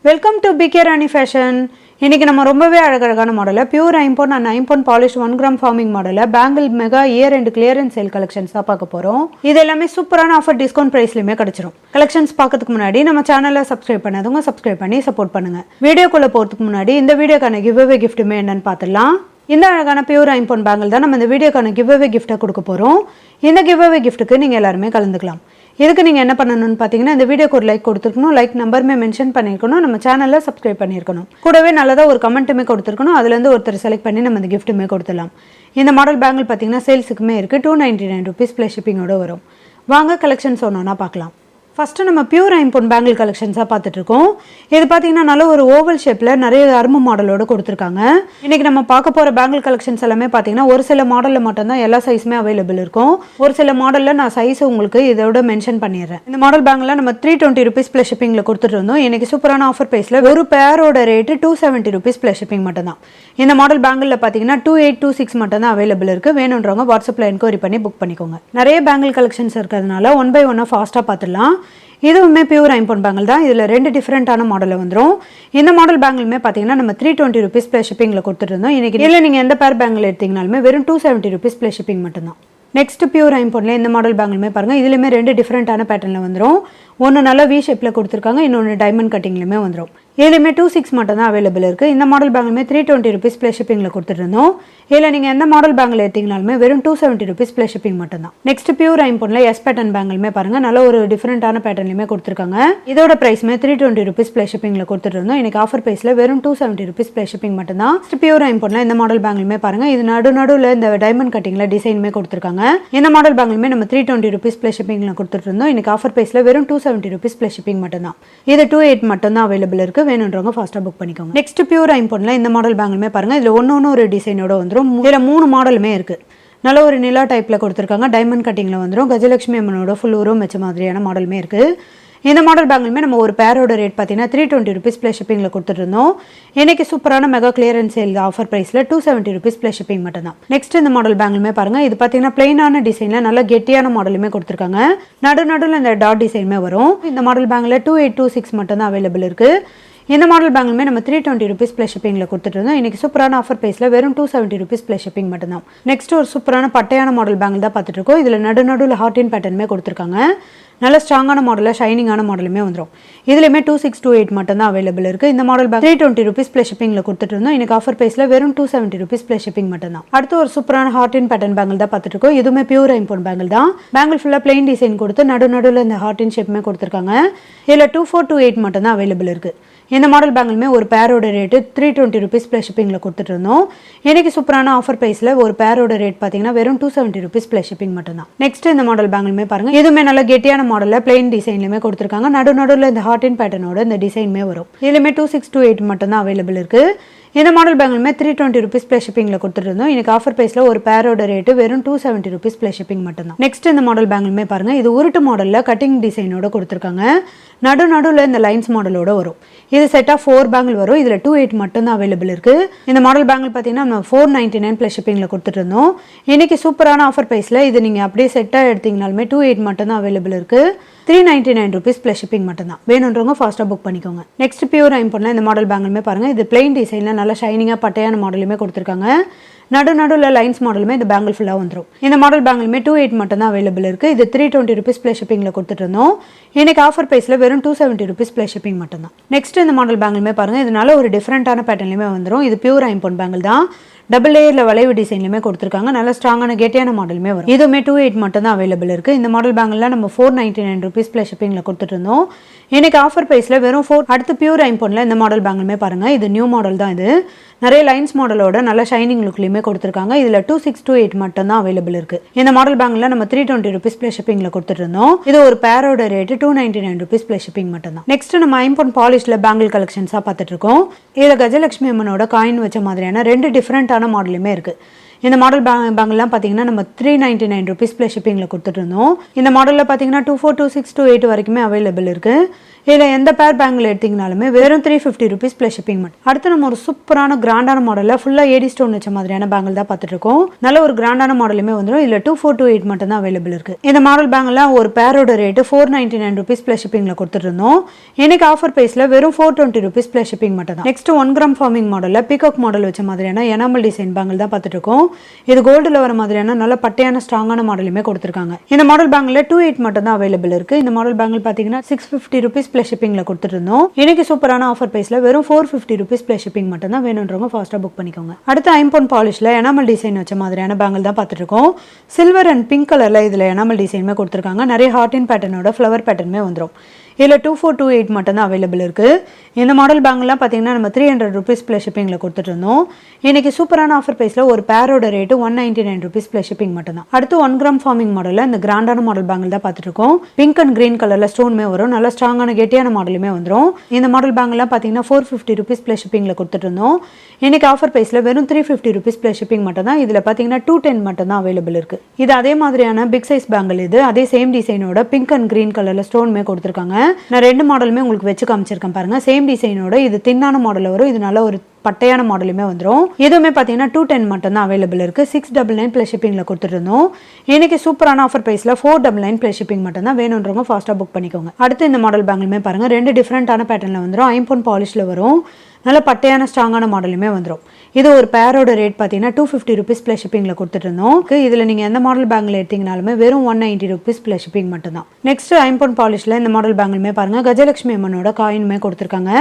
Welcome to PK Rani Fashion. இன்றைக்கி நம்ம ரொம்பவே அழகழகான மாடலில் பியூர் ஐம்பொன் அண்ட் ஐம்பொன் பாலிஷ் 1 கிராம் ஃபார்மிங் மாடலில் bangle mega year and clearance sale கலெக்ஷன்ஸாக பார்க்க போகிறோம். இது எல்லாமே சூப்பரான ஆஃபர் டிஸ்கவுண்ட் ப்ரைஸ்லையுமே கிடச்சிரும். கலெக்ஷன்ஸ் பார்க்கறதுக்கு முன்னாடி நம்ம சேனலில் சப்ஸ்கிரைப் பண்ணாதவங்க சப்ஸ்கிரைப் பண்ணி சப்போர்ட் பண்ணுங்கள். வீடியோக்குள்ளே போகிறதுக்கு முன்னாடி இந்த வீடியோக்கான கிவ்அவே கிஃப்ட்டுமே என்னன்னு பார்த்துடலாம். இந்த அழகான பியூர் ஐம்பொன் பேங்கிள் தான் நம்ம இந்த வீடியோக்கான கிவ்அவே கிஃப்ட்டை கொடுக்க போகிறோம். இந்த கிவ்அவே கிஃப்ட்டுக்கு நீங்கள் எல்லாருமே கலந்துக்கலாம். இதுக்கு நீங்கள் என்ன பண்ணணும்னு பார்த்தீங்கன்னா, இந்த வீடியோக்கு ஒரு லைக் கொடுத்துருக்கணும், லைக் நம்பருமே மென்ஷன் பண்ணியிருக்கணும், நம்ம சேனலில் சப்ஸ்கிரைப் பண்ணியிருக்கணும், கூடவே நல்லதாக ஒரு கமெண்ட்டுமே கொடுத்துருக்கணும். அதுலேருந்து ஒருத்தர் செலக்ட் பண்ணி நம்ம இந்த கிஃப்ட்டுமே கொடுத்துடலாம். இந்த மாடல் பேங்கிள் பார்த்தீங்கன்னா சேல்ஸுக்குமே இருக்குது. 299 ருபீஸ் ப்ளஸ் ஷிப்பிங்கோடு வரும். வாங்க கலெக்ஷன்ஸ் ஒன்றா பார்க்கலாம். ஃபஸ்ட்டு நம்ம பியூர் ஐம்பொன் பேங்கிள் கலெக்ஷன்ஸாக பார்த்துட்ருக்கோம். இது பார்த்தீங்கன்னா நல்ல ஒரு ஓவல் ஷேப்பில் நிறைய அரும்பு மாடலோடு கொடுத்துருக்காங்க. இன்றைக்கி நம்ம பார்க்க போகிற பேங்கிள் கலெக்ஷன்ஸ் எல்லாமே பார்த்தீங்கன்னா ஒரு சில மாடலில் மட்டும்தான் எல்லா சைஸுமே அவைலபிள் இருக்கும். ஒரு சில மாடலில் நான் சைஸ் உங்களுக்கு இதோட மென்ஷன் பண்ணிடுறேன். இந்த மாடல் பேங்கில் நம்ம 320 ருபீஸ் ப்ளஸ் ஷிப்பிங்கில் கொடுத்துட்டு இருந்தோம். இன்றைக்கி சூப்பரான ஆஃபர் ப்ரைஸில் ஒரு பேரோட ரேட்டு 270 ருபீஸ் ப்ளஸ் ஷிப்பிங் மட்டும்தான். இந்த மாடல் பேங்கிளில் பார்த்தீங்கன்னா 2826 மட்டும்தான் அவைலபிள் இருக்குது. வேணுன்றவங்க வாட்ஸ்அப்பில் என்கொயரி பண்ணி புக் பண்ணிக்கோங்க. நிறைய பேங்கிள் கலெக்ஷன்ஸ் இருக்கிறதுனால 1 by 1 ஃபாஸ்ட்டாக பார்த்துடலாம். இதுவுமே பியூர் ஐம்பொன் பேங்கிள் தான். இதில் 2 டிஃப்ரெண்ட்டான மாடலில் வந்துடும். இந்த மாடல் பேங்கிளுமே பார்த்தீங்கன்னா நம்ம 320 ருபீஸ் ப்ளஸ் ஷிப்பிங்கில் கொடுத்துருந்தோம். இன்றைக்கி இல்லை நீங்கள் எந்த பேர் பேங்கிள் எடுத்தீங்கனாலுமே வெறும் 270 ருபீஸ் ப்ளஸ் ஷிப்பிங் மட்டும்தான். நெக்ஸ்ட் பியூர் ஐம்பொன்ல இந்த மாடல் பேங்கிளுமே பாருங்கள். இதுலேயுமே 2 டிஃப்ரெண்ட்டான பேட்டர்னில் வந்துடும். ஒன்று நல்லா வி ஷேப்பில் கொடுத்துருக்காங்க, இன்னொன்று டைமண்ட் கட்டிங்லையுமே வந்துடும். இதுலேயுமே 26 மட்டும் தான் அவைலபிள் இருக்குது. இந்த மாடல் பேங்கிலுமே 320 ருபீஸ் ப்ளஸ் ஷிப்பிங்கில் கொடுத்துருந்தோம். இதில் நீங்கள் எந்த மாடல் பேங்கில் எடுத்தீங்கனாலுமே வெறும் 270 ருபீஸ் ப்ளஸ் ஷிப்பிங் மட்டும் தான். நெக்ஸ்ட் பியூர் ஐம்பொன்ல எஸ் பேட்டர்ன் பேங்கிலுமே பாருங்கள், நல்ல ஒரு டிஃப்ரெண்ட்டான பேட்டர்லையுமே கொடுத்துருக்காங்க. இதோட ப்ரைஸ்மே 320 ருபீஸ் ப்ளஸ் ஷிப்பிங்கில் கொடுத்துருந்தோம். இன்றைக்கி ஆஃபர் ப்ரைஸில் வெறும் 270 ருபீஸ் ப்ளஸ் ஷிப்பிங் மட்டும் தான். நெக்ஸ்ட் பியூர் ஐம்பொன்ல இந்த மாடல் பேங்கிலுமே பாருங்கள், இது நடுவில் இந்த டைமண்ட் கட்டிங்கில் டிசைனுமே கொடுத்துருக்காங்க. இந்த மாடல் பேங்கிலுமே நம்ம 320 ருபீஸ் ப்ளஸ் ஷிப்பிங்கில் கொடுத்துருந்தோம். இன்றைக்கி ஆஃபர் ப்ரைஸில் வெறும் 270 ருபீஸ் ப்ளஸ் ஷிப்பிங் மட்டும் தான். இது 28 மட்டும் தான் அவைலபிள் இருக்குது. வேணுன்றவங்க ஃபாஸ்ட்டாக புக் பண்ணிக்கோங்க. நெக்ஸ்ட் பியூர் ஐம்பொன்ல இந்த மாடல் பேங்கிலுமே பாருங்கள், இதில் ஒன்று ஒரு டிசைனோட வந்துடும். இதில் 3 மாடலுமே இருக்குது. நல்ல ஒரு நிலா டைப்பில் கொடுத்துருக்காங்க. டைமண்ட் கட்டிங்கில் வந்துடும். கஜலட்சுமி அம்மனோட ஃபுல் உருவம் வச்ச மாதிரியான மாடலுமே இருக்குது. இந்த மாடல் பேங்கிலுமே நம்ம ஒரு பேரோட ரேட் பார்த்தீங்கன்னா 320 ருபீஸ் ப்ளஸ் ஷிப்பிங்கில் கொடுத்துருந்தோம். இன்றைக்கி சூப்பரான மெகா கிளியரன்ஸ் சேல் ஆஃபர் ப்ரைஸில் 270 ருபீஸ் ப்ளஸ் ஷிப்பிங் மட்டும் தான். நெக்ஸ்ட் இந்த மாடல் பேங்கிலுமே பாருங்கள், இது பார்த்தீங்கன்னா பிளைனான டிசைனில் நல்ல கெட்டியான மாடலுமே கொடுத்துருக்காங்க. நடுவில் இந்த டாட் டிசைனுமே வரும். இந்த மாடல் பேங்கில் 2826 மட்டும் தான் அவைலபிள் இருக்குது. இந்த மாடல் பேங்கிலுமே நம்ம 320 ருபீஸ் ப்ளஸ் ஷிப்பிங்கில் கொடுத்துட்டு இருந்தோம். இன்றைக்கி சூப்பரான ஆஃபர் ப்ரைஸில் வெறும் 270 ருபீஸ் ப்ளஸ் ஷிப்பிங் மட்டும் தான். நெக்ஸ்ட் ஒரு சூப்பரான பட்டையான மாடல் பேங்கில் தான் பார்த்துட்டு இருக்கோம். இதில் நடுவில் ஹார்டின் பேட்டர்னுமே கொடுத்துருக்காங்க. நல்ல ஸ்ட்ராங்கான மாடலில் ஷைனிங்கான மாடலுமே வந்துடும். இதுலேயுமே 2628 மட்டும் தான் அவைலபிள் இருக்குது. இந்த மாடல் பேக் 320 ருபீஸ் ப்ளஸ் ஷிப்பிங்கில் கொடுத்துட்டு இருந்தோம். இன்றைக்கி ஆஃபர் ப்ரைஸில் வெறும் 270 ருபீஸ் ப்ளஸ் ஷிப்பிங் மட்டும் தான். அடுத்து ஒரு சூப்பரான ஹார்டின் பேட்டர்ன் பேங்கில் தான் பார்த்துட்டு இருக்கோம். இதுவுமே பியூர் ஐம்பொன் பேங்கில் தான். பேங்கில் ஃபுல்லாக பிளைன் டிசைன் கொடுத்து நடுவில் இந்த ஹார்டின் ஷேப்புமே கொடுத்துருக்காங்க. இதில் 2428 மட்டும் தான் அவைலபிள் இருக்குது. இந்த மாடல் பேங்கிலுமே ஒரு பேரோட ரேட்டு 320 ருபீஸ் ப்ளஸ் ஷிப்பிங்கில் கொடுத்துட்டு இருந்தோம். இன்றைக்கி சூப்பரான ஆஃபர் ப்ரைஸில் ஒரு பேரோட ரேட் பார்த்தீங்கன்னா வெறும் 270 ருபீஸ் ப்ளஸ் ஷிப்பிங் மட்டும் தான். நெக்ஸ்ட் இந்த மாடல் பேங்கிலுமே பாருங்கள், இதுவுமே நல்ல கெட்டியான மாடலில் பிளைன் டிசைன்லையுமே கொடுத்துருக்காங்க. நடுவில் இந்த ஹார்டின் பேட்டர்னோட இந்த டிசைனுமே வரும். இதுலேயுமே 2628 மட்டும் தான் அவைலபிள் இருக்குது. இந்த மாடல் பேங்கிலுமே 320 ருபீஸ் ப்ளஸ் ஷிப்பிங்கில் கொடுத்துருந்தோம். இன்றைக்கி ஆஃபர் ப்ரைஸில் ஒரு பேரோட ரேட்டு வெறும் 270 ருபீஸ் ப்ளஸ் ஷிப்பிங் மட்டும் தான். நெக்ஸ்ட் இந்த மாடல் பேங்கிலுமே பாருங்கள், இது உருட்டு மாடலில் கட்டிங் டிசைனோட கொடுத்துருக்காங்க. நடுவில் இந்த லைன்ஸ் மாடலோட வரும். இது செட் ஆஃப் 4 பேங்கிள் வரும். இதில் 28 மட்டும் தான் அவைலபிள் இருக்குது. இந்த மாடல் பேங்கிள் பார்த்தீங்கன்னா நம்ம 499 ப்ளஸ் ஷிப்பிங்கில் கொடுத்துட்டு இருந்தோம். இன்றைக்கி சூப்பரான ஆஃபர் ப்ரைஸில் இது நீங்கள் அப்படியே செட்டாக எடுத்தீங்கனாலுமே 28 மட்டும் தான் அவைலபிள் இருக்குது. 399 ருபீஸ் ப்ளஸ் ஷிப்பிங் மட்டும் தான். வேணுன்றவங்க ஃபாஸ்ட்டாக புக் பண்ணிக்கோங்க. நெக்ஸ்ட் பியூர் ஐம்பொன்ல இந்த மாடல் பேங்கிலுமே பாருங்கள், இது பிளைன் டிசைனில் நல்லா ஷைனிங்காக பட்டையான மாடலுமே கொடுத்துருக்காங்க. நடுவில் லைன்ஸ் மாடலுமே இந்த பேங்கிள் ஃபுல்லாக வந்துடும். இந்த மாடல் பேங்கிலுமே 28 மட்டும் தான் அவைலபிள் இருக்குது. இது 320 ருபீஸ் ப்ளஸ் ஷிப்பிங்கில் கொடுத்துட்டு இருந்தோம். இன்றைக்கி ஆஃபர் ப்ரைஸில் வெறும் 270 ருபீஸ் ப்ளஸ் ஷிப்பிங் மட்டும் தான். நெக்ஸ்ட் இந்த மாடல் பேங்கிலுமே பாருங்கள், இதனால ஒரு டிஃப்ரெண்ட்டான பேட்டர்லையுமே வந்துடும். இது பியூர் ஐம்பொன் பேங்கிள் தான். டபுள் லேயரில் வளைவு டிசைன்லையுமே கொடுத்துருக்காங்க. நல்ல ஸ்ட்ராங்கான கெட்டியான மாடலுமே வரும். இதுவுமே 28 மட்டும் தான் அவைலபிள் இருக்குது. இந்த மாடல் பேங்கில் நம்ம 499 ருபீஸ் ப்ளஸ் ஷிப்பிங்கில் கொடுத்துட்டு இருந்தோம். இன்றைக்கி ஆஃபர் ப்ரைஸில் வெறும் 4. அடுத்து பியூர் ஐம்பொன்ல இந்த மாடல் பேங்கிலுமே பாருங்கள், இது நியூ மாடல் தான். இது நிறைய லைன்ஸ் மாடலோட நல்ல ஷைனிங் லுக்லையுமே கொடுத்துருக்காங்க. இதில் 2628 மட்டும் தான் அவைலபிள் இருக்குது. இந்த மாடல் பேங்கில் நம்ம 320 ருபீஸ் ப்ளஸ் ஷிப்பிங்கில் கொடுத்துட்டு இருந்தோம். இது ஒரு பேரோட ரேட்டு 299 ருபீஸ் ப்ளஸ் ஷிப்பிங் மட்டும் தான். நெக்ஸ்ட் நம்ம ஐம்பொன் பாலிஷில் பேங்கிள் கலெக்ஷன்ஸாக பார்த்துட்டு இருக்கோம். இதில் கஜலட்சுமி அம்மனோட காயின் வச்ச மாதிரியான 2 டிஃப்ரெண்ட்டான மாடலுமே இருக்குது. இந்த மாடல் பேங்கிள்லாம் பார்த்தீங்கன்னா நம்ம 399 ருபீஸ் ப்ளஸ் ஷிப்பிங்கில் கொடுத்துட்டு இருந்தோம். இந்த மாடலில் பார்த்தீங்கன்னா 242628 வரைக்குமே அவைலபிள் இருக்குது. இதில் எந்த பேர் பேங்கிள் எடுத்திங்கனாலுமே வெறும் 350 ருபீஸ் ப்ளஸ் ஷிப்பிங் மட்டும். அடுத்து நம்ம ஒரு சூப்பரான கிராண்டான மாடலில் ஃபுல்லாக ஏடி ஸ்டோன் வச்ச மாதிரியான பேங்கிள் தான் பார்த்துட்டு இருக்கோம். நல்ல ஒரு கிராண்டான மாடலுமே வந்துடும். இதில் 2428 மட்டும் தான் அவைலபிள் இருக்குது. இந்த மாடல் பேங்கிள்லாம் ஒரு பேரோட ரேட்டு 499 ருபீஸ் ப்ளஸ் ஷிப்பிங்கில் கொடுத்துருந்தோம். இன்னைக்கு ஆஃபர் ப்ரைஸில் வெறும் 420 ருபீஸ் ப்ளஸ் ஷிப்பிங் மட்டும் தான். நெக்ஸ்ட் 1 கிராம் ஃபார்மிங் மாடலில் பீகாக் மாடல் வச்ச மாதிரியான எனாமல் டிசைன் பேங்கிள் தான் பார்த்துட்டு இருக்கோம். இது கோல்டில் வர மாதிரியான நல்ல பட்டையான ஸ்ட்ராங்கான மாடலுமே கொடுத்துருக்காங்க. இந்த மாடல் பேங்கில் 28 மட்டும் தான் அவைலபிள் இருக்குது. இந்த மாடல் பேங்கிள் பார்த்தீங்கன்னா 650 ருபீஸ் ப்ளஸ் ஷிப்பிங்கில் கொடுத்துருந்தோம். இன்னைக்கு சூப்பரான ஆஃபர் ப்ரைஸில் வெறும் 450 ருபீஸ் ப்ளஸ் ஷிப்பிங் மட்டும் தான். வேணுன்றவங்க ஃபாஸ்ட்டாக புக் பண்ணிக்கோங்க. அடுத்து ஐம்பொன் பாலிஷில் எனாமல் டிசைன் வச்ச மாதிரியான பேங்கிள் தான் பார்த்துட்டு இருக்கோம். சில்வர் அண்ட் பிங்க் கலரில் இதில் எனாமல் டிசைனுமே கொடுத்துருக்காங்க. நிறைய ஹார்டின் பேட்டர்னோட ஃப்ளவர் பேட்டர்னுமே வந்துடும். இதில் 2428 மட்டும் தான் அவைலபிள் இருக்குது. இந்த மாடல் பேங்கிள்லாம் பார்த்தீங்கன்னா நம்ம 300 ருபீஸ் ப்ளஸ் ஷிப்பிங்கில் கொடுத்துட்ருந்தோம். இன்றைக்கி சூப்பரான ஆஃபர் ப்ரைஸில் ஒரு பேரோட ரேட்டு 199 ருபீஸ் ப்ளஸ் ஷிப்பிங் மட்டும் தான். அடுத்து 1 கிராம் ஃபார்மிங் மாடலில் இந்த கிராண்டான மாடல் பேங்கிள் தான் பார்த்துருக்கோம். பிங்க் அண்ட் கிரீன் கலரில் ஸ்டோனுமே வரும். நல்லா ஸ்ட்ராங்கான கெட்டியான மாடலுமே வந்துடும். இந்த மாடல் பேங்கிள்லாம் பார்த்தீங்கன்னா 450 ருபீஸ் ப்ளஸ் ஷிப்பிங்கில் கொடுத்துட்ருந்தோம். இன்றைக்கி ஆஃபர் ப்ரைஸில் வெறும் 350 ருபீஸ் ப்ளஸ் ஷிப்பிங் மட்டும் தான். இதில் பார்த்தீங்கன்னா 210 மட்டும் தான் அவைலபிள் இருக்குது. இது அதே மாதிரியான பிக் சைஸ் பேங்கிள். இது அதே சேம் டிசைனோட பிங்க் அண்ட் கிரீன் கலரில் ஸ்டோனுமே கொடுத்துருக்காங்க. நான் 2 மாடலுமே உங்களுக்கு வச்சு காமிச்சிருக்கேன் பாருங்க. சேம் டிசைனோட இது தின்னான மாடல் வரும். இது நல்ல ஒரு பட்டையான மாடலுமே வந்துடும். இதுவுமே பார்த்தீங்கன்னா 210 மட்டும் தான் அவைலபிள் இருக்குது. 699 ப்ளஸ் ஷிப்பிங்கில் கொடுத்துருந்தோம். இன்னைக்கு சூப்பரான ஆஃபர் ப்ரைஸில் 499 ப்ளஸ் ஷிப்பிங் மட்டும் தான். வேணுன்றவங்க ஃபாஸ்ட்டாக புக் பண்ணிக்கோங்க. அடுத்து இந்த மாடல் பேங்கிளுமே பாருங்கள். 2 டிஃப்ரெண்ட்டான பேட்டர்னில் வந்துடும். ஐம்பொன் பாலிஷில் வரும். நல்ல பட்டையான ஸ்ட்ராங்கான மாடலுமே வந்துடும். இது ஒரு பேரோட ரேட் பார்த்தீங்கன்னா 250 ருபீஸ் ப்ளஸ் ஷிப்பிங்கில் கொடுத்துருந்தோம். இதில் நீங்கள் எந்த மாடல் பேங்கில் எடுத்தீங்கனாலுமே வெறும் 190 ருபீஸ் ப்ளஸ் ஷிப்பிங் மட்டும் தான். நெக்ஸ்ட் ஐம்பொன் பாலிஷில் இந்த மாடல் பேங்கிலுமே பாருங்கள். கஜலட்சுமி அம்மனோட காயினுமே கொடுத்துருக்காங்க.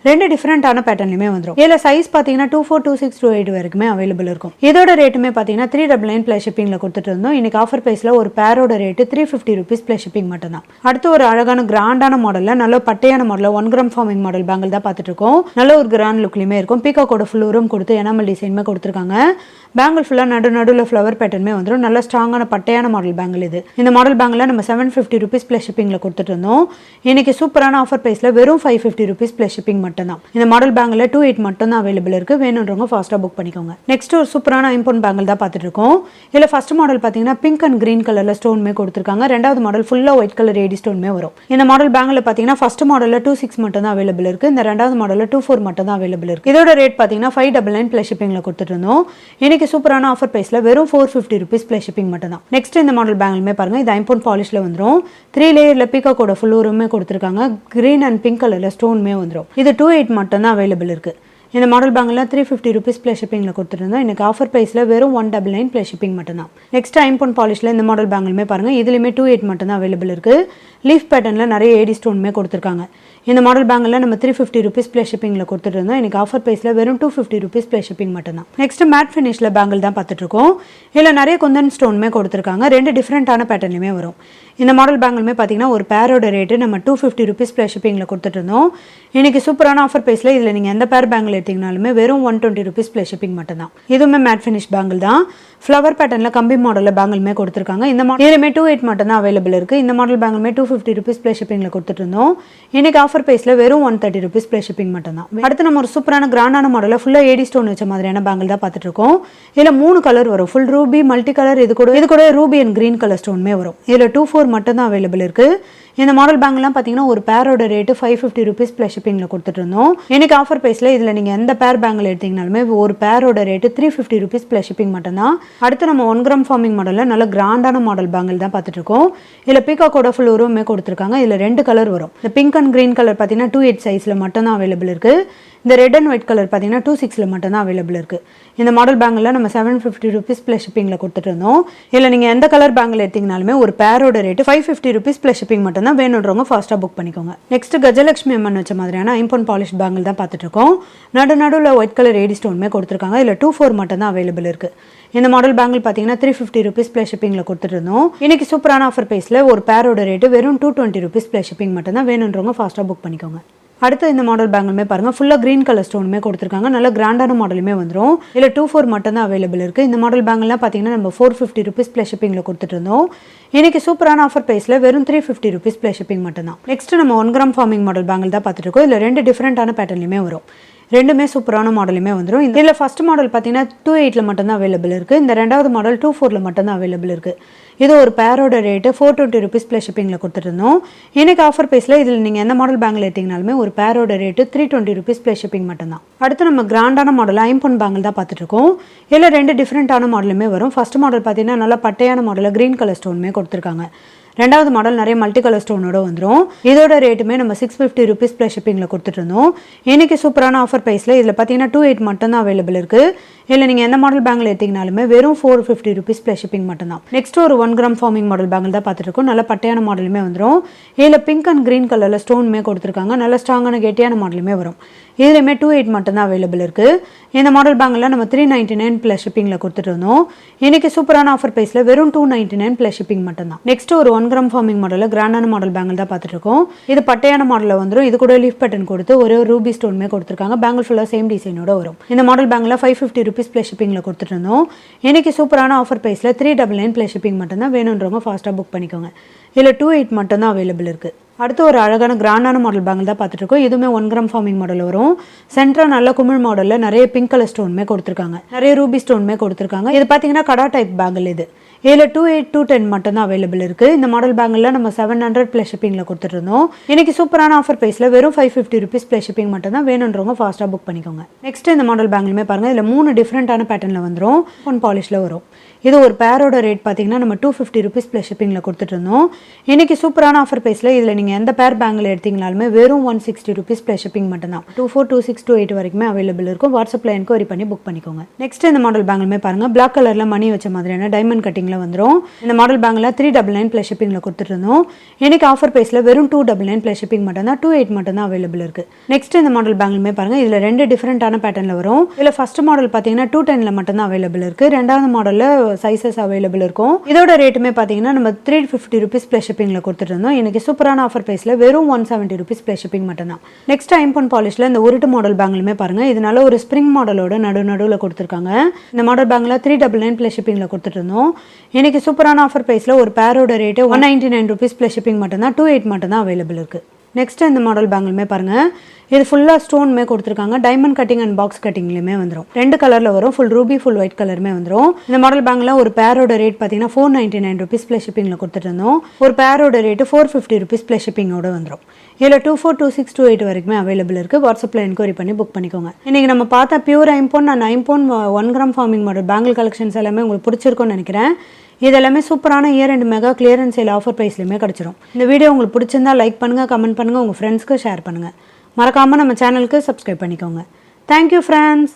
2 டிஃப்ரெண்ட்டான பேட்டர்னுமே வந்துடும். இதில் சைஸ் பார்த்தீங்கன்னா 24, 26, 28 வரைக்குமே அவைலபிள் இருக்கும். இதோட ரேட்டுமே பார்த்தீங்கன்னா 399 ப்ளஸ் ஷிப்பிங்கில் கொடுத்துட்டு இருந்தோம். இன்னைக்கு ஆஃபர் ப்ரைஸில் ஒரு பேரோட ரேட்டு 350 ருபீஸ் ப்ளஸ் ஷிப்பிங் மட்டும் தான். அடுத்து ஒரு அழகான கிராண்டான மாடலில் நல்ல பட்டையான மாடலில் 1 கிராம் ஃபார்மிங் மாடல் பேங்கிள் தான் பார்த்துட்டு இருக்கோம். நல்ல ஒரு கிராண்ட் லுக்லையுமே இருக்கும். பீகாக்கோட ஃபுல்லூரும் கொடுத்து எனாமல் டிசைனுமே கொடுத்துருக்காங்க. பேங்கிள் ஃபுல்லாக நடுவில் ஃப்ளவர் பேட்டர்னுமே வந்துடும். நல்ல ஸ்ட்ராங்கான பட்டையான மாடல் பேங்கிள் இது. இந்த மாடல் பேங்கில் நம்ம 750 ருபீஸ் ப்ளஸ் ஷிப்பிங்கில் கொடுத்துட்டு இருந்தோம். இன்னைக்கு சூப்பரான ஆஃபர் ப்ரைஸில் வெறும் 550 ருபீஸ் ப்ளஸ் ஷிப்பிங் மட்டும் தான். இந்த மாடல் பேங்கில் 28 மட்டும் தான் அவைலபிள் இருக்குது. வேணுன்றவங்க ஃபாஸ்ட்டாக புக் பண்ணிக்கோங்க. நெக்ஸ்ட் ஒரு சூப்பரான ஐம்பொன் பேங்கிள் தான் பார்த்துட்டு இருக்கோம். இதில் ஃபர்ஸ்ட் மாடல் பார்த்தீங்கன்னா பிங்க் அண்ட் கிரீன் கலரில் ஸ்டோனுமே கொடுத்துருக்காங்க. ரெண்டாவது மாடல் ஃபுல்லாக ஒயிட் கலர் ஏடி ஸ்டோனுமே வரும். இந்த மாடல் பேங்கில் பார்த்தீங்கன்னா ஃபர்ஸ்ட் மாடலில் 26 மட்டும் தான் அவைலபிள் இருக்குது. இந்த ரெண்டாவது மாடலில் 24 மட்டும் தான் அவைலபிள் இருக்குது. இதோட ரேட் பார்த்தீங்கன்னா 599 ப்ளஸ் ஷிப்பிங்கில் கொடுத்துட்டு இருந்தோம். இன்னைக்கு சூப்பரான ஆஃபர் ப்ரைஸில் வெறும் 450 ருபீஸ் ப்ளஸ் ஷிப்பிங் மட்டும் தான். நெக்ஸ்ட் இந்த மாடல் பேங்கிலுமே பாருங்கள். இது ஐம்பொன் பாலிஷில் வந்துடும். 3 லேயரில் பீகாக்கோட ஃபுல்லூருமே கொடுத்துருக்காங்க. கிரீன் அண்ட் பிங்க் கலரில் ஸ்டோனுமே வந்துடும். இது 28 மட்டும் தான் அவைலபிள் இருக்குது. இந்த மாடல் பேங்கில் 350 ருபீஸ் ப்ளஸ் ஷிப்பிங்கில் கொடுத்துருந்தோம். எனக்கு ஆஃபர் ப்ரைஸில் வெறும் 199 ப்ளஸ் ஷிப்பிங் மட்டும் தான். நெக்ஸ்ட் ஐம்பொன் பாலிஷில் இந்த மாடல் பேங்கிலுமே பாருங்கள். இதுலேயுமே 28 மட்டும் தான் அவைலபிள் இருக்குது. லீஃப் பேட்டர்னில் நிறைய ஏடி ஸ்டோனுமே கொடுத்துருக்காங்க. இந்த மாடல் பேங்கில் நம்ம 350 ருபீஸ் ப்ளஸ் ஷிப்பிங்கில் கொடுத்துட்டு இருந்தோம். எனக்கு ஆஃபர் ப்ரைஸில் வெறும் 250 ருபீஸ் ப்ளஸ் ஷிப்பிங் மட்டும் தான். நெக்ஸ்ட் மேட் ஃபினிஷில் பேங்கிள் தான் பார்த்துட்டு இருக்கோம். இதில் நிறைய குந்தன் ஸ்டோனுமே கொடுத்துருக்காங்க. 2 டிஃப்ரெண்ட்டான பேட்டர்னுமே வரும். இந்த மாடல் பேங்கிலுமே பார்த்தீங்கன்னா ஒரு பேரோட ரேட்டு நம்ம 250 ருபீஸ் ப்ளஸ் ஷிப்பிங்கில் கொடுத்துட்டு இருந்தோம். இன்னைக்கு சூப்பரான ஆஃபர் ப்ரைஸில் இதில் நீங்கள் எந்த பேர் பேங்கில் எடுத்தீங்கனாலுமே வெறும் 120 ருபீஸ் ப்ளஸ் ஷிப்பிங் மட்டும் தான். இதுவுமே மேட் ஃபினிஷ் பேங்கிள் தான். ஃப்ளவர் பேட்டர்னில் கம்பி மாடலில் பேங்கிலுமே கொடுத்துருக்காங்க. இந்த மாடல் இதுலேயுமே 28 மட்டும் தான் அவைலபிள் இருக்குது. இந்த மாடல் பேங்கிலுமே 250 ருபீஸ் ப்ளஸ் ஷிப்பிங்கில் கொடுத்துட்டு இருந்தோம். இன்னைக்கு ஆஃபர் ப்ரைஸில் வெறும் 130 ருபீஸ் ப்ளஸ் ஷிப்பிங் மட்டும் தான். அடுத்து நம்ம ஒரு சூப்பரான கிராண்டான மாடலில் ஃபுல்லாக ஏடி ஸ்டோன் வச்ச மாதிரியான பேங்கிள் தான் பார்த்துட்டு இருக்கோம். இதில் 3 கலர் வரும். ஃபுல் ரூபி, மல்டி கலர், இது கூட ரூபி அண்ட் கிரீன் கலர் ஸ்டோனுமே வரும். இதில் 24 மட்டும் தான் அவைலபிள் இருக்குது. இந்த மாடல் பேங்க்லாம் பார்த்தீங்கன்னா ஒரு பேரோட ரேட்டு 550 ருபீஸ் ப்ளஸ் ஷிப்பிங்கில் கொடுத்துட்டு இருந்தோம். எனக்கு ஆஃபர் ப்ரைஸில் இதில் நீங்கள் எந்த பேர் பேங்கில் எடுத்தீங்கனாலுமே ஒரு பேரோட ரேட்டு 350 ருபீஸ் ப்ளஸ் ஷிப்பிங் மட்டும் தான். அடுத்து நம்ம 1 கிராம் ஃபார்மிங் மாடலில் நல்ல கிராண்டான மாடல் பேங்கிள் தான் பார்த்துட்டு இருக்கோம். இதில் பீகாக்கோட ஃபுல் உருவமே கொடுத்துருக்காங்க. இதில் 2 கலர் வரும். இந்த பிங்க் அண்ட் கிரீன் கலர் பார்த்தீங்கன்னா 28 சைஸில் மட்டும் தான் அவைலபிள் இருக்குது. இந்த ரெட் அண்ட் ஒயிட் கலர் பார்த்தீங்கன்னா 26ல் மட்டும் தான் அவைலபிள் இருக்குது. இந்த மாடல் பேங்கில் நம்ம 750 ருபீஸ் ப்ளஸ் ஷிப்பிங்கில் கொடுத்துட்டு இருந்தோம். இதில் நீங்கள் எந்த கலர் பேங்கில் எடுத்தீங்கனாலுமே ஒரு பேரோட ரேட்டு 550 ருபீஸ் ப்ளஸ் ஷிப்பிங் மட்டும் தான். வேணுன்றவங்க ஃபாஸ்ட்டாக புக் பண்ணிக்கோங்க. நெக்ஸ்ட் கஜலட்சுமி அம்மன் வச்ச மாதிரியான ஐம்பொன் பாலிஷ் பேங்கிள் தான் பார்த்துட்டு இருக்கோம். நடுவில் ஒயிட் கலர் ஏடி ஸ்டோனுமே கொடுத்துருக்காங்க. இதில் 24 மட்டும் தான் அவைலபிள் இருக்குது. இந்த மாடல் பேங்கிள் பார்த்தீங்கன்னா 350 ருபீஸ் ப்ளஸ் ஷிப்பிங்கில் கொடுத்துட்டு இருந்தோம். இன்னைக்கு சூப்பரான ஆஃபர் ப்ரைஸில் ஒரு பேரோட ரேட்டு வெறும் 220 ருபீஸ் ப்ளஸ் ஷிப்பிங் மட்டும் தான். வேணுன்றவங்க ஃபாஸ்ட்டாக புக் பண்ணிக்கோங்க. அடுத்து இந்த மாடல் பேங்கிலுமே பாருங்கள். ஃபுல்லாக க்ரீன் கலர் ஸ்டோனுமே கொடுத்துருக்காங்க. நல்ல கிராண்டான மாடலுமே வந்துடும். இதில் 24 மட்டும் தான் அவைலபிள் இருக்குது. இந்த மாடல் பேங்கிள்லாம் பார்த்தீங்கன்னா நம்ம 450 ருபீஸ் ப்ளஸ் ஷிப்பிங்கில் கொடுத்துட்டு இருந்தோம். இன்னைக்கு சூப்பரான ஆஃபர் ப்ரைஸில் வெறும் 350 ருபீஸ் ப்ளஸ் ஷிப்பிங் மட்டும் தான். நெக்ஸ்ட் நம்ம 1 கிராம் ஃபார்மிங் மாடல் பேங்கிள் தான் பார்த்துட்டு இருக்கோம். இதில் 2 டிஃப்ரெண்ட்டான பேட்டர்லையுமே வரும். 2மே சூப்பரான மாடலுமே வந்துடும். இதில் ஃபர்ஸ்ட் மாடல் பார்த்தீங்கன்னா 28ல் மட்டும்தான் அவைலபிள் இருக்குது. இந்த ரெண்டாவது மாடல் 24ல் மட்டும்தான் அவைலபிள் இருக்குது. இது ஒரு பேரோட ரேட்டு 420 rupees ப்ளஸ் ஷிப்பிங்கில் கொடுத்துருந்தோம். இன்னைக்கு ஆஃபர் ப்ரைஸில் இதில் நீங்கள் எந்த மாடல் பேங்கில் எடுத்தீங்கனாலுமே ஒரு பேரோட ரேட்டு 320 rupees ப்ளஸ் ஷிப்பிங் மட்டும்தான். அடுத்து நம்ம கிராண்டான மாடல் ஐம்பொன் பேங்கில் தான் பார்த்துட்ருக்கோம். இதில் 2 டிஃப்ரெண்ட்டான மாடலுமே வரும். ஃபர்ஸ்ட் மாடல் பார்த்தீங்கன்னா நல்லா பட்டையான மாடலில் க்ரீன் கலர் ஸ்டோனுமே கொடுத்துருக்காங்க. ரெண்டாவது மாடல் நிறைய மல்டி கலர் ஸ்டோனோட வந்துடும். இதோட ரேட்டுமே நம்ம 650 rupees ப்ளஸ் ஷிப்பிங்கில் கொடுத்துட்ருந்தோம். இன்றைக்கி சூப்பரான ஆஃபர் ப்ரைஸில் இதில் பார்த்தீங்கன்னா 28 மட்டும்தான் அவைலபிள் இருக்குது. இல்லை நீங்கள் எந்த மாடல் பேங்கில் எடுத்திங்கனாலுமே வெறும் 450 rupees ப்ளஸ் ஷிப்பிங் மட்டும்தான். நெக்ஸ்ட் ஒரு 1 கிராம் ஃபார்மிங் மாடல் பேங்கில் தான் பார்த்துருக்கோம். நல்ல பட்டையான மாடலுமே வந்துடும். இதில் பிங்க் அண்ட் க்ரீன் கலரில் ஸ்டோனுமே கொடுத்துருக்காங்க. நல்ல ஸ்ட்ராங்கான கெட்டியான மாடலுமே வரும். இதுலேயுமே 28 மட்டும்தான் அவைலபிள் இருக்குது. இந்த மாடல் பேங்கில் நம்ம 399 ப்ளஸ் ஷிப்பிங்கில் கொடுத்துட்டு இன்றைக்கி சூப்பரான ஆஃபர் ப்ரைஸில் வெறும் 299 ப்ளஸ் ஷிப்பிங் மட்டும்தான். நெக்ஸ்ட் ஒரு 1 கிராம் ஃபார்மிங் மாடலில் கிராண்டான மாடல் பேங்கில் தான் பார்த்துருக்கோம். இது பட்டையான மாடலில் வந்துடும். இது கூட லீஃப் பேட்டர்ன் கொடுத்து ஒரு ரூபி ஸ்டோனுமே கொடுத்துருக்காங்க. பேங்கிள் ஃபுல்லாக சேம் டிசைனோட வரும். இந்த மாடல் பேங்கில் 550 rupees ப்ளஸ் ஷிப்பிங்கில் கொடுத்துட்டு இருந்தோம். இன்றைக்கி சூப்பரான ஆஃபர் ப்ரைஸில் 399 ப்ளஸ் ஷிப்பிங் மட்டும்தான். வேணுன்றவங்க ஃபாஸ்ட்டாக புக் பண்ணிக்கோங்க. இதில் 28 மட்டும்தான் அவைலபிள் இருக்குது. அடுத்து ஒரு அழகான கிராண்டான மாடல் பேங்கில் தான் பார்த்துட்ருக்கோம். இதுவுமே 1 கிராம் ஃபார்மிங் மாடல் வரும். சென்டராக நல்ல குமிழ் மாடலில் நிறைய பிங்க் கலர் ஸ்டோனுமே கொடுத்துருக்காங்க. நிறைய ரூபி ஸ்டோனுமே கொடுத்துருக்காங்க. இது பார்த்தீங்கன்னா கடா டைப் பேங்கில் இது. இதில் 28, 210 மட்டும்தான் அவைலபிள் இருக்குது. இந்த மாடல் பேங்கில் நம்ம 700 ப்ளஸ் ஷிப்பிங்கில் கொடுத்துட்ருந்தோம். இன்றைக்கி சூப்பரான ஆஃபர் ப்ரைஸில் வெறும் 550 rupees ப்ளஸ் ஷிப்பிங் மட்டும் தான். வேணுன்றவங்க ஃபாஸ்ட்டாக புக் பண்ணிக்கோங்க. நெக்ஸ்ட் இந்த மாடல் பேங்கிலுமே பாருங்கள். இதில் 3 டிஃப்ரெண்ட்டான பேட்டர்னில் வந்துடும். ஒன் பாலிஷில் வரும். இது ஒரு பேரோட ரேட் பார்த்தீங்கன்னா நம்ம 250 rupees ப்ளஸ் ஷிப்பிங்கில் கொடுத்துட்ருந்தோம். இன்றைக்கி சூப்பரான ஆஃபர் ப்ரைஸில் இதில் நீங்கள் எந்த பேர் பேங்கில் எடுத்தீங்கனாலுமே வெறும் 160 rupees ப்ளஸ் ஷிப்பிங் மட்டும் தான். 24, 26, 28 வரைக்குமே அவைலபிள் இருக்கும். வாட்ஸ்அப்பில் என்கொயரி பண்ணி புக் பண்ணிக்கோங்க. நெக்ஸ்ட் இந்த மாடல் பேங்கிலுமே பாருங்கள். பிளாக் கலரில் மணி வச்ச மாதிரியான டைமண்ட் கட்டிங்கில் வந்துடும். இந்த மாடல் பேங்கில் 399 ப்ளஸ் ஷிப்பிங்கில் கொடுத்துட்ருந்தோம். இன்றைக்கி ஆஃபர் ப்ரைஸில் வெறும் 299 ப்ளஸ் ஷிப்பிங் மட்டும் தான். 28 மட்டும் தான் அவைலபிள் இருக்குது. நெக்ஸ்ட் இந்த மாடல் பேங்கிலுமே பாருங்கள். இதில் 2 டிஃப்ரெண்ட்டான பேட்டர்னில் வரும். இதில் ஃபர்ஸ்ட் மாடல் பார்த்தீங்கன்னா 210 மட்டும் தான் அவைலபிள் இருக்குது. ரெண்டாவது மாடலில் சைஸஸ் அவைலபிள் இருக்கும். இதோட ரேட்டுமே பார்த்தீங்கன்னா நம்ம 350 rupees ப்ளஸ் ஷிப்பிங்கில் கொடுத்துட்ருந்தோம். இன்றைக்கி சூப்பரான ஆஃபர் ப்ரைஸில் வெறும் 170 rupees ப்ளஸ் ஷிப்பிங் மட்டும் தான். நெக்ஸ்ட் ஐம்பொன் பாலிஷில் இந்த உருட்டு மாடல் பேங்கிலுமே பாருங்கள். இதனால ஒரு ஸ்ப்ரிங் மாடலோட நடுவில் கொடுத்துருக்காங்க. இந்த மாடல் பேங்கில் 399 ப்ளஸ் ஷிப்பிங்கில் கொடுத்துட்ருந்தோம். இன்றைக்கி சூப்பரான ஆஃபர் ப்ரைஸில் ஒரு பேரோட ரேட்டு 199 rupees ப்ளஸ் ஷிப்பிங் மட்டும் தான். 28 மட்டும் தான் அவைலபிள் இருக்குது. நெக்ஸ்ட் இந்த மாடல் பேங்கிலுமே பாருங்கள். இது ஃபுல்லாக ஸ்டோனுமே கொடுத்துருக்காங்க. டைமண்ட் கட்டிங் அண்ட் பாக்ஸ் கட்டிங்லையுமே வந்துடும். 2 கலரில் வரும். ஃபுல் ரூபி, ஃபுல் ஒயிட் கலருமே வந்துடும். இந்த மாடல் பேங்கில் ஒரு பேரோட ரேட் பார்த்தீங்கன்னா 499 rupees ப்ளஸ் ஷிப்பிங்கில் கொடுத்துருந்தோம். ஒரு பேரோட ரேட்டு 450 rupees ப்ளஸ் ஷிப்பிங்கோட வந்துடும். இதில் 24, 26, 28 வரைக்குமே அவைலபிள் இருக்குது. வாட்ஸ்அப்பில் என்கொயரி பண்ணி புக் பண்ணிக்கோங்க. இன்றைக்கி நம்ம பார்த்த பியூர் ஐம்பொன் அண்ட் ஐம்பொன் 1 gram forming model bangle collections எல்லாமே உங்களுக்கு பிடிச்சிருக்கும்னு நினைக்கிறேன். இதெல்லாமே சூப்பரான year and mega clearance sale offer ப்ரைஸ்லையுமே கிடச்சிரும். இந்த வீடியோ உங்களுக்கு பிடிச்சிருந்தா லைக் பண்ணுங்கள், கமெண்ட் பண்ணுங்கள், உங்கள் ஃப்ரெண்ட்ஸ்க்கு ஷேர் பண்ணுங்கள். மறக்காமல் நம்ம சேனலுக்கு சப்ஸ்கிரைப் பண்ணிக்கோங்க. Thank you friends.